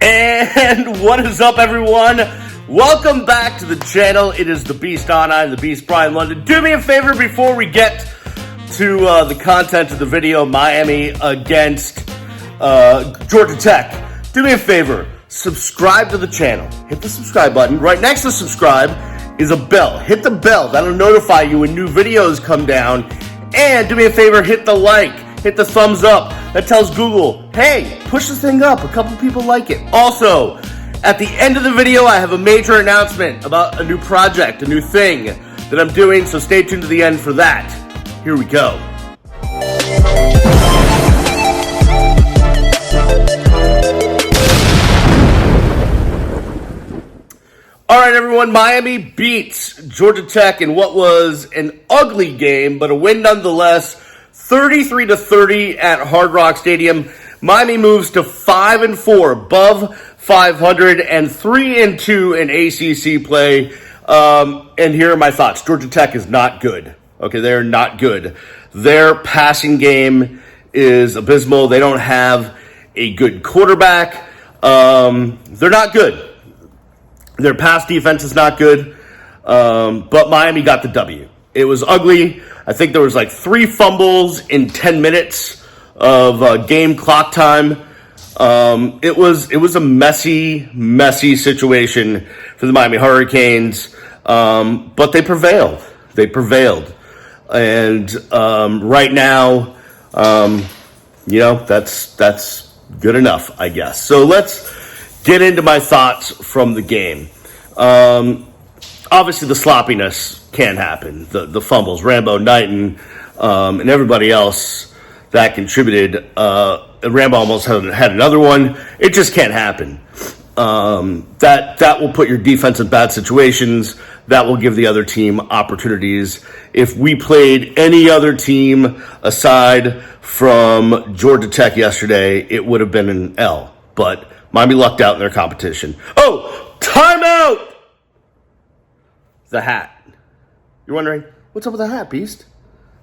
And what is up, everyone? Welcome back to the channel. It is the Beast on. I'm the Beast, Brian London. Do me a favor before we get to the content of the video, Miami against Georgia Tech. Do me a favor, subscribe to the channel. Hit the subscribe button. Right next to subscribe is a bell. Hit the bell. That'll notify you when new videos come down. And do me a favor, hit the like. Hit the thumbs up. That tells Google, hey, push the thing up. A couple people like it. Also, at the end of the video, I have a major announcement about a new project, a new thing that I'm doing, so stay tuned to the end for that. Here we go. All right, everyone, Miami beats Georgia Tech in what was an ugly game, but a win nonetheless. 33-30 at Hard Rock Stadium. Miami moves to 5-4, above 500, and 3-2 in ACC play. And here are my thoughts. Georgia Tech is not good. Okay, they're not good. Their passing game is abysmal. They don't have a good quarterback. They're not good. Their pass defense is not good. But Miami got the W. It was ugly. I think there was like 3 fumbles in 10 minutes of game clock time. It was a messy situation for the Miami Hurricanes, but they prevailed. And right now, that's good enough, I guess. So let's get into my thoughts from the game. Obviously, the sloppiness can happen. The fumbles, Rambo, Knighton, and everybody else that contributed. Rambo almost had another one. It just can't happen. That will put your defense in bad situations. That will give the other team opportunities. If we played any other team aside from Georgia Tech yesterday, it would have been an L. But Miami lucked out in their competition. Oh, timeout! The hat. You're wondering, what's up with the hat, Beast?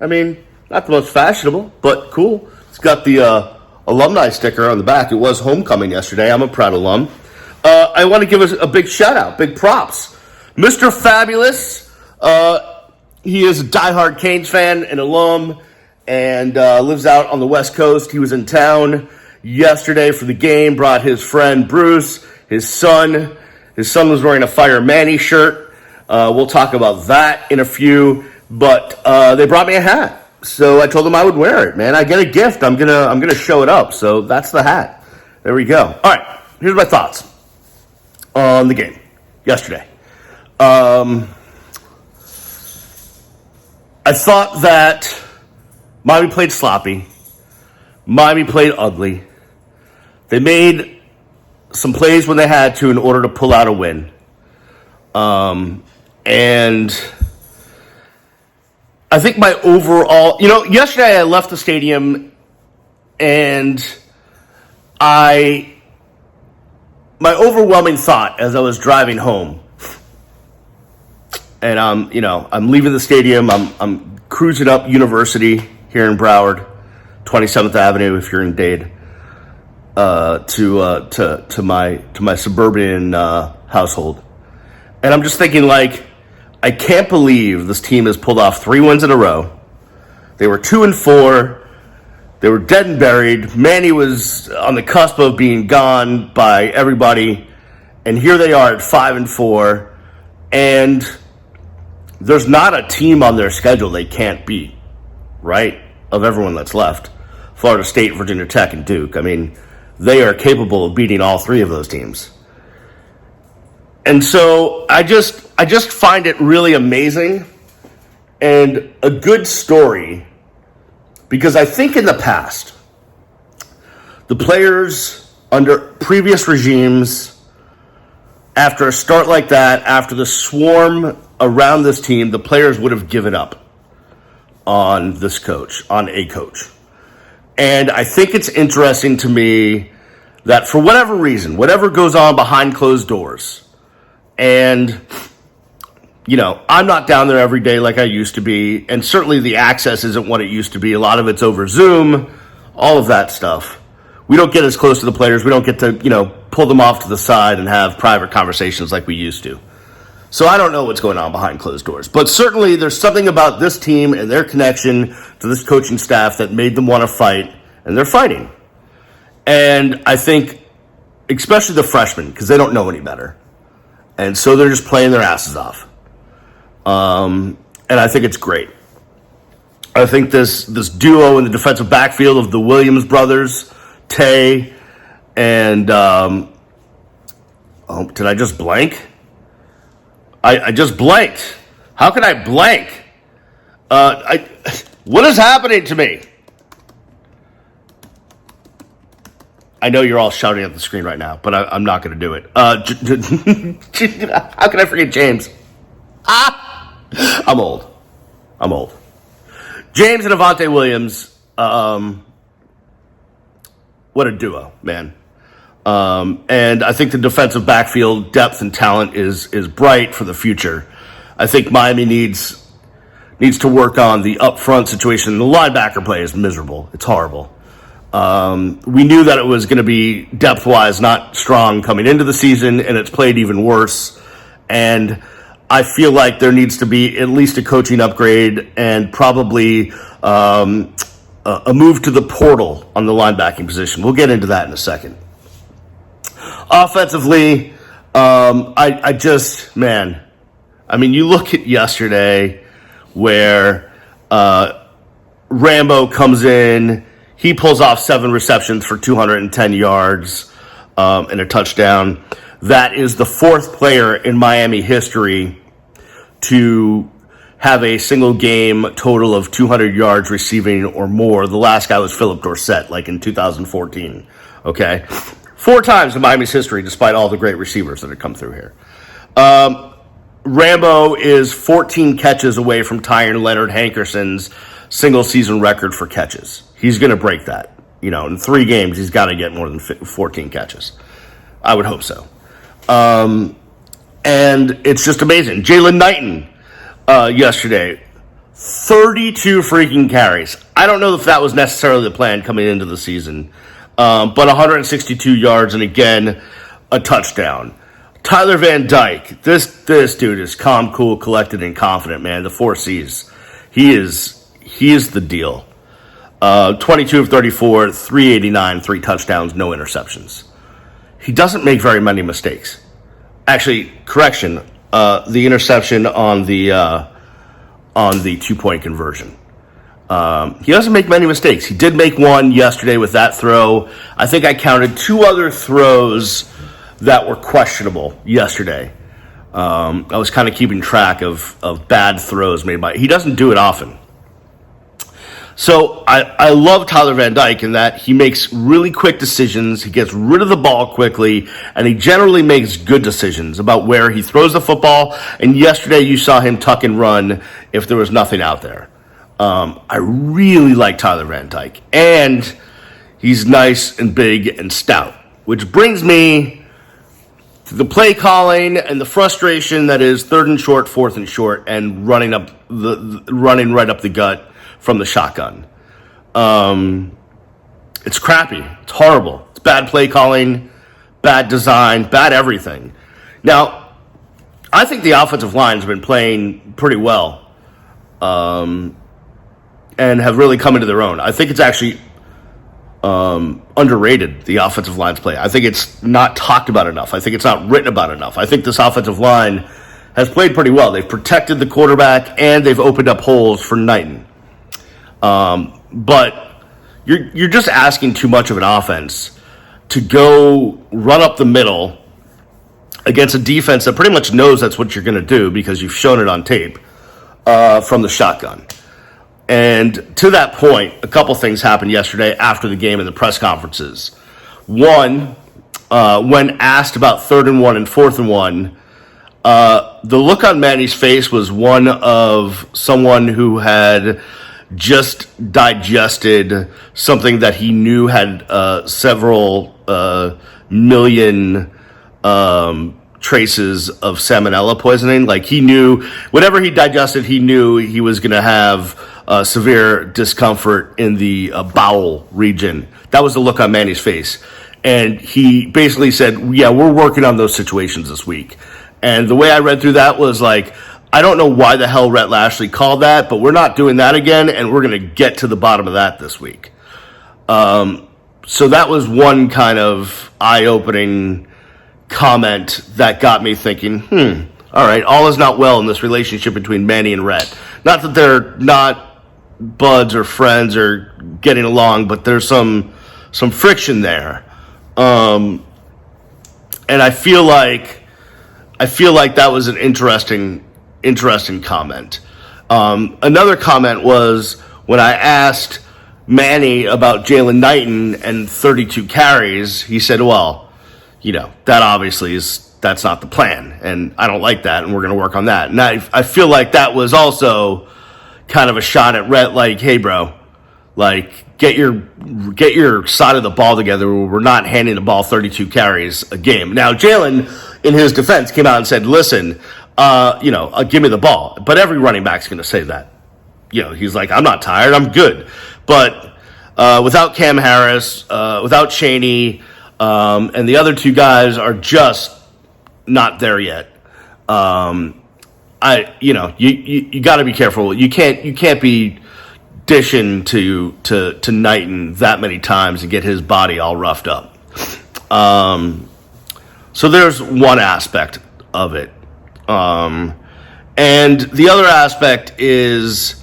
I mean, not the most fashionable, but cool. It's got the alumni sticker on the back. It was homecoming yesterday. I'm a proud alum. I want to give us a big shout out, big props. Mr. Fabulous. He is a diehard Canes fan, an alum, and lives out on the West Coast. He was in town yesterday for the game, brought his friend Bruce, his son. His son was wearing a Fire Manny shirt. We'll talk about that in a few, but they brought me a hat. So I told them I would wear it, man. I get a gift. I'm gonna show it up. So that's the hat. There we go. All right. Here's my thoughts on the game yesterday. I thought that Miami played sloppy. Miami played ugly. They made some plays when they had to in order to pull out a win. And I think my overall, yesterday I left the stadium and my overwhelming thought as I was driving home, and I'm leaving the stadium, I'm cruising up University here in Broward, 27th Avenue if you're in Dade, to my suburban household. And I'm just thinking, I can't believe this team has pulled off 3 wins in a row. They were 2-4. They were dead and buried. Manny was on the cusp of being gone by everybody. And here they are at 5-4. And there's not a team on their schedule they can't beat, right? Of everyone that's left. Florida State, Virginia Tech, and Duke. I mean, they are capable of beating all 3 of those teams. And so I just find it really amazing and a good story, because I think in the past, the players under previous regimes, after a start like that, after the swarm around this team, the players would have given up on this coach, on a coach. And I think it's interesting to me that for whatever reason, whatever goes on behind closed doors, and, I'm not down there every day like I used to be, and certainly the access isn't what it used to be. A lot of it's over Zoom, all of that stuff. we don't get as close to the players. We don't get to, pull them off to the side and have private conversations like we used to. So I don't know what's going on behind closed doors. But certainly there's something about this team and their connection to this coaching staff that made them want to fight, and they're fighting. And I think, especially the freshmen, because they don't know any better. And so they're just playing their asses off. And I think it's great. I think this duo in the defensive backfield of the Williams brothers, Tay, and did I just blank? I just blanked. How can I blank? What is happening to me? I know you're all shouting at the screen right now, but I'm not going to do it. How can I forget James? I'm old. James and Avante Williams, what a duo, man. And I think the defensive backfield depth and talent is bright for the future. I think Miami needs to work on the upfront situation. The linebacker play is miserable. It's horrible. We knew that it was going to be depth-wise not strong coming into the season, and it's played even worse. And I feel like there needs to be at least a coaching upgrade and probably a move to the portal on the linebacking position. We'll get into that in a second. Offensively, you look at yesterday where Rambo comes in, he pulls off 7 receptions for 210 yards and a touchdown. That is the 4th player in Miami history to have a single game total of 200 yards receiving or more. The last guy was Philip Dorsett, like in 2014. Okay? 4 times in Miami's history, despite all the great receivers that have come through here. Rambo is 14 catches away from tying Leonard Hankerson's single-season record for catches. He's going to break that. In 3 games, he's got to get more than 14 catches. I would hope so. And it's just amazing. Jalen Knighton yesterday, 32 freaking carries. I don't know if that was necessarily the plan coming into the season, but 162 yards and, again, a touchdown. Tyler Van Dyke, this dude is calm, cool, collected, and confident, man. The 4 C's. He is the deal. 22 of 34, 389, 3 touchdowns, no interceptions. He doesn't make very many mistakes. Actually, correction, the interception on the 2-point conversion. He doesn't make many mistakes. He did make one yesterday with that throw. I think I counted 2 other throws that were questionable yesterday. I was kind of keeping track of bad throws made by. He doesn't do it often. So I love Tyler Van Dyke in that he makes really quick decisions, he gets rid of the ball quickly, and he generally makes good decisions about where he throws the football. And yesterday you saw him tuck and run if there was nothing out there. I really like Tyler Van Dyke, and he's nice and big and stout, which brings me to the play calling and the frustration that is 3rd and short, 4th and short, and running right up the gut from the shotgun. It's crappy. It's horrible. It's bad play calling, bad design, bad everything. Now, I think the offensive line's been playing pretty well and have really come into their own. I think it's actually underrated, the offensive line's play. I think it's not talked about enough. I think it's not written about enough. I think this offensive line has played pretty well. They've protected the quarterback, and they've opened up holes for Knighton. But you're just asking too much of an offense to go run up the middle against a defense that pretty much knows that's what you're going to do because you've shown it on tape from the shotgun. And to that point, a couple things happened yesterday after the game in the press conferences. One, when asked about 3rd and 1 and 4th and 1, the look on Manny's face was one of someone who had just digested something that he knew had several million traces of salmonella poisoning. Like, he knew whatever he digested, he knew he was going to have severe discomfort in the bowel region. That was the look on Manny's face. And he basically said, yeah, we're working on those situations this week. And the way I read through that was like, I don't know why the hell Rhett Lashley called that, but we're not doing that again, and we're going to get to the bottom of that this week. So that was one kind of eye-opening comment that got me thinking, all right, all is not well in this relationship between Manny and Rhett. Not that they're not buds or friends or getting along, but there's some friction there. And I feel like that was an interesting comment. Another comment was when I asked Manny about Jalen Knighton and 32 carries, he said, well, that obviously that's not the plan, and I don't like that, and we're going to work on that. And I feel like that was also kind of a shot at Rhett, like, hey, bro, like, get your side of the ball together. We're not handing the ball 32 carries a game. Now, Jalen, in his defense, came out and said, listen, give me the ball. But every running back's going to say that. He's like, I'm not tired, I'm good. But without Cam Harris, without Chaney, and the other two guys are just not there yet. You got to be careful. You can't be dishing to Knighton that many times and get his body all roughed up. So there's one aspect of it. And the other aspect is,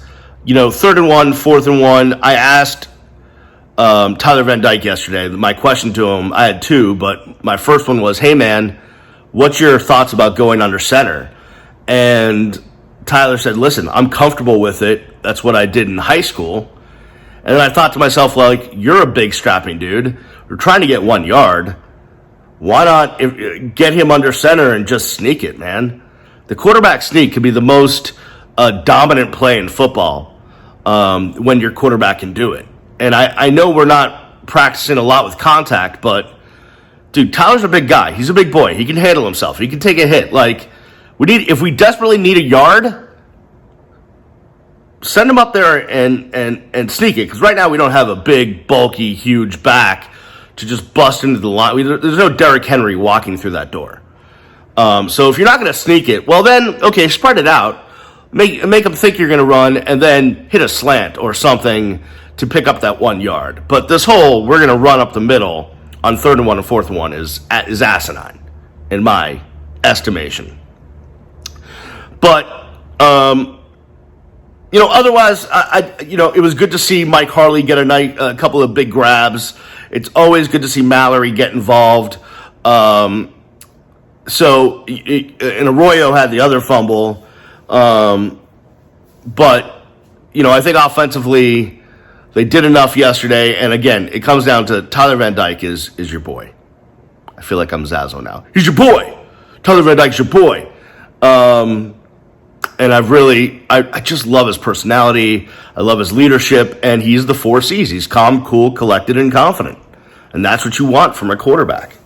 3rd and 1, 4th and 1. I asked Tyler Van Dyke yesterday. My question to him, I had two, but my first one was, hey, man, what's your thoughts about going under center? And Tyler said, listen, I'm comfortable with it. That's what I did in high school. And then I thought to myself, like, you're a big strapping dude. We're trying to get 1 yard. Why not get him under center and just sneak it, man? The quarterback sneak could be the most dominant play in football when your quarterback can do it. And I know we're not practicing a lot with contact, but, dude, Tyler's a big guy. He's a big boy. He can handle himself. He can take a hit. Like, if we desperately need a yard, send him up there and sneak it. Because right now we don't have a big, bulky, huge back to just bust into the line. There's no Derrick Henry walking through that door. So if you're not going to sneak it, well then, okay, spread it out. Make them think you're going to run, and then hit a slant or something to pick up that 1 yard. But this whole, we're going to run up the middle on 3rd and 1 and 4th and 1 is asinine, in my estimation. But, otherwise, it was good to see Mike Harley get a couple of big grabs. It's always good to see Mallory get involved. And Arroyo had the other fumble. But, I think offensively they did enough yesterday. And again, it comes down to Tyler Van Dyke is your boy. I feel like I'm Zazzo now. He's your boy. Tyler Van Dyke's your boy. And I just love his personality. I love his leadership, and he's the 4 C's. He's calm, cool, collected, and confident. And that's what you want from a quarterback.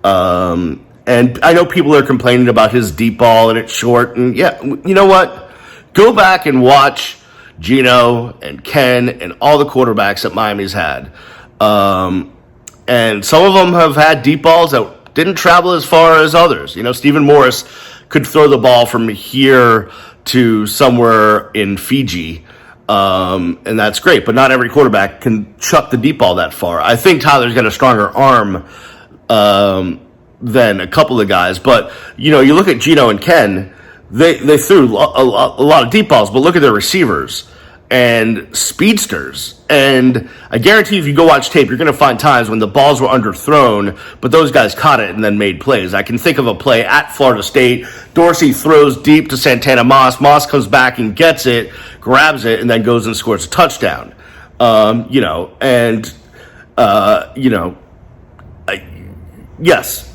And I know people are complaining about his deep ball and it's short. And yeah, you know what? Go back and watch Gino and Ken and all the quarterbacks that Miami's had. And some of them have had deep balls that didn't travel as far as others. Stephen Morris could throw the ball from here to somewhere in Fiji, and that's great. But not every quarterback can chuck the deep ball that far. I think Tyler's got a stronger arm than a couple of guys. But, you look at Gino and Ken, they threw a lot of deep balls, but look at their receivers and speedsters. And I guarantee if you go watch tape, you're going to find times when the balls were underthrown, but those guys caught it and then made plays. I can think of a play at Florida State. Dorsey throws deep to Santana Moss. Moss comes back and gets it, grabs it, and then goes and scores a touchdown. Yes,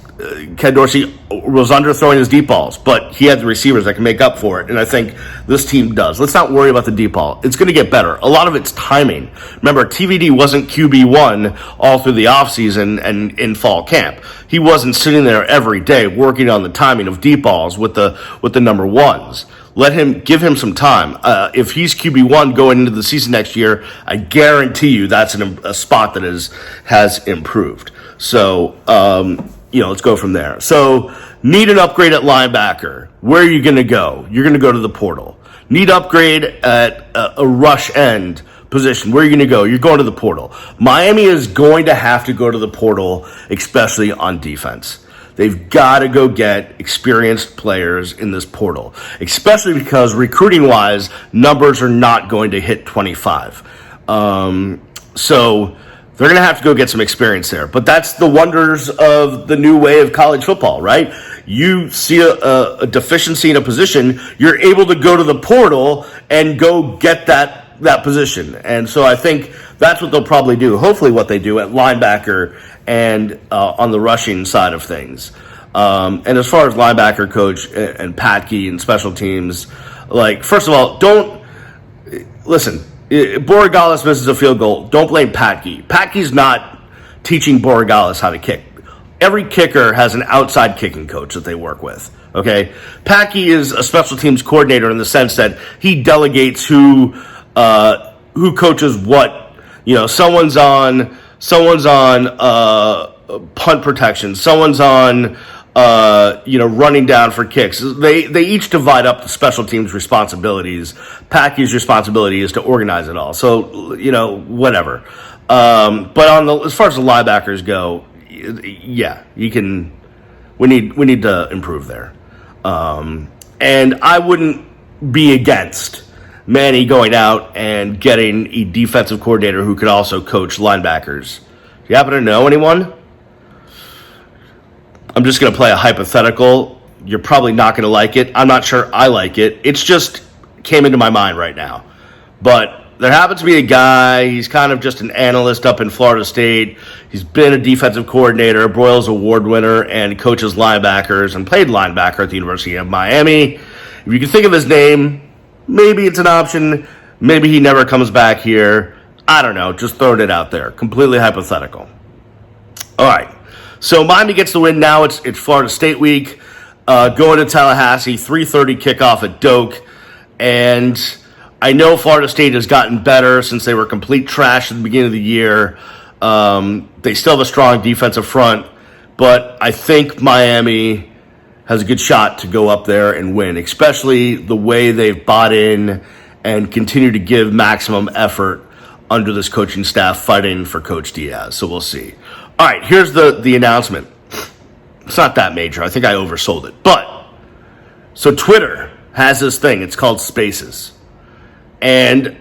Ken Dorsey was underthrowing his deep balls, but he had the receivers that can make up for it, and I think this team does. Let's not worry about the deep ball. It's going to get better. A lot of it's timing. Remember, TVD wasn't QB1 all through the offseason and in fall camp. He wasn't sitting there every day working on the timing of deep balls with the number ones. Give him some time. If he's QB1 going into the season next year, I guarantee you that's a spot that has improved. So, let's go from there. So, need an upgrade at linebacker. Where are you going to go? You're going to go to the portal. Need upgrade at a rush end position. Where are you going to go? You're going to the portal. Miami is going to have to go to the portal, especially on defense. They've got to go get experienced players in this portal, especially because recruiting-wise, numbers are not going to hit 25. So they're going to have to go get some experience there. But that's the wonders of the new way of college football, right? You see a deficiency in a position, you're able to go to the portal and go get that position. And so I think that's what they'll probably do. Hopefully what they do at linebacker and on the rushing side of things. And as far as linebacker coach and Patke and special teams, first of all, listen, Borregales misses a field goal. Don't blame Patke. Patke's not teaching Borregales how to kick. Every kicker has an outside kicking coach that they work with. Okay? Patke is a special teams coordinator in the sense that he delegates who coaches what. Someone's on punt protection. Someone's on, running down for kicks. They each divide up the special teams responsibilities. Patke's responsibility is to organize it all. So, whatever. But as far as the linebackers go, yeah, we need to improve there. And I wouldn't be against Manny going out and getting a defensive coordinator who could also coach linebackers. Do you happen to know anyone? I'm just going to play a hypothetical. You're probably not going to like it. I'm not sure I like it. It's just came into my mind right now. But there happens to be a guy. He's kind of just an analyst up in Florida State. He's been a defensive coordinator, Broyles Award winner, and coaches linebackers and played linebacker at the University of Miami. If you can think of his name, maybe it's an option. Maybe he never comes back here. I don't know. Just throwing it out there. Completely hypothetical. All right. So Miami gets the win. Now it's Florida State week. Going to Tallahassee. 3:30 kickoff at Doak. And I know Florida State has gotten better since they were complete trash at the beginning of the year. They still have a strong defensive front. But I think Miami has a good shot to go up there and win, especially the way they've bought in and continue to give maximum effort under this coaching staff fighting for Coach Diaz. So we'll see. All right, here's the announcement. It's not that major. I think I oversold it. But, so Twitter has this thing. It's called Spaces. And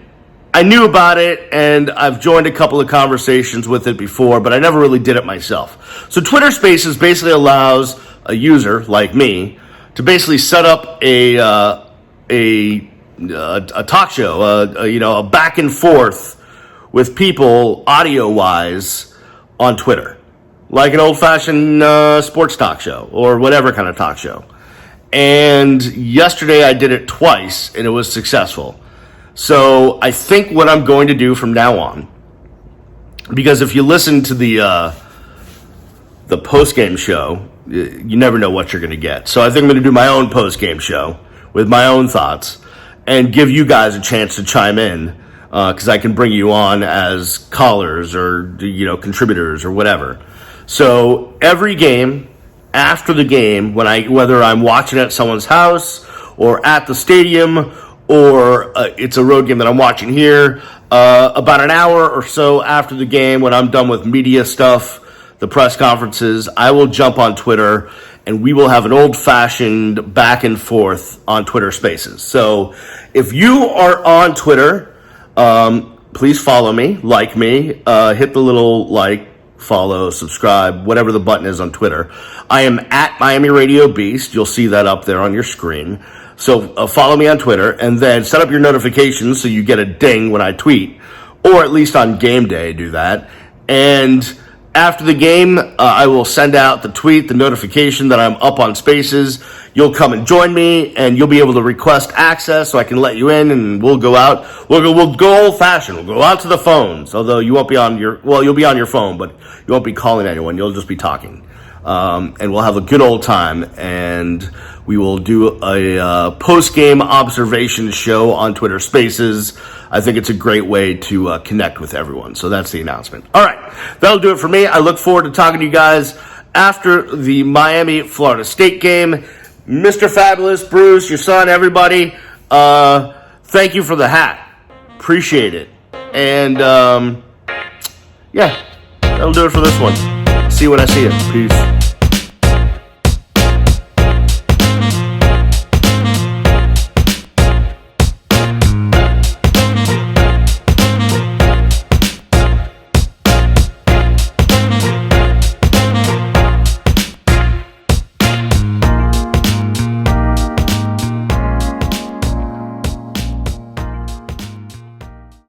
I knew about it, and I've joined a couple of conversations with it before, but I never really did it myself. So Twitter Spaces basically allows a user like me to basically set up a talk show, a back and forth with people audio wise on Twitter, like an old fashioned sports talk show or whatever kind of talk show. And yesterday I did it twice and it was successful. So I think what I'm going to do from now on, because if you listen to the post-game show, you never know what you're going to get. So I think I'm going to do my own post-game show with my own thoughts and give you guys a chance to chime in, because I can bring you on as callers or, contributors or whatever. So every game, after the game, whether I'm watching at someone's house or at the stadium or it's a road game that I'm watching here, about an hour or so after the game, when I'm done with media stuff, the press conferences, I will jump on Twitter and we will have an old-fashioned back and forth on Twitter Spaces. So if you are on Twitter, please follow me, like me, hit the little like, follow, subscribe, whatever the button is on Twitter. I am at Miami Radio Beast. You'll see that up there on your screen. So follow me on Twitter and then set up your notifications so you get a ding when I tweet, or at least on game day, do that. And after the game, I will send out the tweet, the notification that I'm up on Spaces. You'll come and join me, and you'll be able to request access so I can let you in, and we'll go out. We'll go old-fashioned. We'll go out to the phones, although you won't be on you'll be on your phone, but you won't be calling anyone. You'll just be talking. And we'll have a good old time, and We will do a post-game observation show on Twitter Spaces. I think it's a great way to connect with everyone. So that's the announcement. All right, that'll do it for me. I look forward to talking to you guys after the Miami-Florida State game. Mr. Fabulous, Bruce, your son, everybody, thank you for the hat. Appreciate it. And, yeah, that'll do it for this one. See you when I see you. Peace.